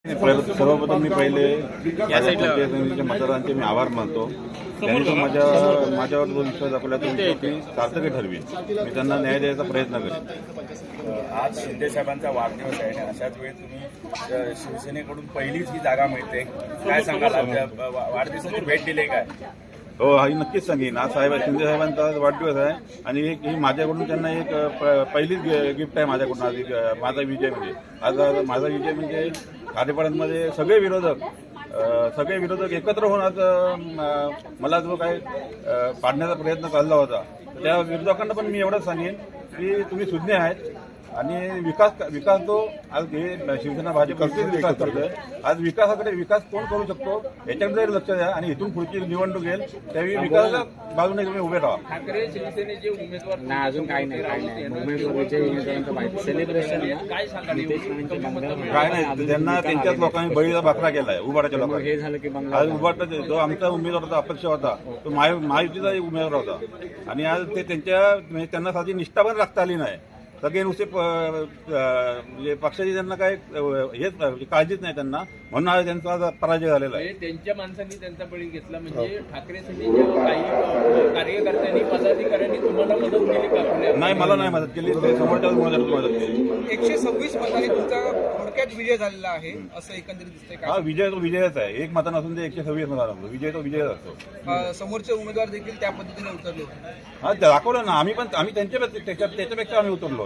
सर्वप्रथम मी पहिले या पंचायत समितीच्या मतदारांचे मी आभार मानतो. त्यांनी जो माझ्यावर जो विश्वास दाखवला तो विश्वास मी सार्थकी ठरवीन. मी त्यांना न्याय द्यायचा प्रयत्न करेन. आज शिंदे साहेबांचा वाढदिवस आहे आणि अशाच वेळी तुम्ही शिवसेनेकडून पहिलीच ही जागा मिळते. काय सांगाल? वाढदिवसाची भेट दिली काय? हो, हा नक्कीच सांगेन. आज शिंदे साहेबांचा वाढदिवस आहे आणि ही माझ्याकडून त्यांना एक पहिलीच गिफ्ट आहे माझ्याकडून. आज माझा विजय म्हणजे आज माझा विजय म्हणजे खारेपाड्यांमध्ये सगळे विरोधक एकत्र होऊन आज मला जो काय पाडण्याचा प्रयत्न चालला होता त्या विरोधकांना पण मी एवढंच सांगेन की तुम्ही सुज्ञ आहेत आणि विकास तो आज हे शिवसेना भाजप विकास करतोय. आज विकास कोण करू शकतो याच्याकडे लक्ष द्या आणि इथून पुढची निवडणूक येईल त्यावेळी विकासाच्या बाजूने तुम्ही उभे राहा. ठाकरे शिवसेनेचे उमेदवार नाही, अजून काही नाही. सेलिब्रेशन काय नाही, त्यांना त्यांच्याच लोकांनी बळीचा बाकरा केलाय. उबाटाच्या लोकांनी हे झालं की आज उबाटा जो आमचा उमेदवार होता, अपक्ष होता, तो महायुतीचा एक उमेदवार होता आणि आज ते त्यांना साधी निष्ठा पण राखता आली नाही. सगळे नुसते म्हणजे पक्षाची त्यांना काय हेच काळजीच नाही त्यांना, म्हणून आज त्यांचा आज पराजय झालेला आहे. त्यांच्या माणसांनी त्यांचा बळी घेतला. म्हणजे ठाकरे सेनेच्या काही कार्यकर्त्यांनी पदाधिकाऱ्यांनी तुम्हाला मदत केली का? नाही, मला नाही मदत केली, ते समोरच्या मदत केली. 126 मतांनी तुमचा थोडक्यात विजय झालेला आहे असं एकंदरीत दिसतंय. हा, विजय तो विजयच आहे. एक मतान असून ते 126 मतान असतो. विजय तो विजयच असतो. समोरचे उमेदवार देखील त्या पद्धतीने उतरले होते. हा, दाखवलं ना आम्ही त्याच्यापेक्षा आम्ही उतरलो होतो.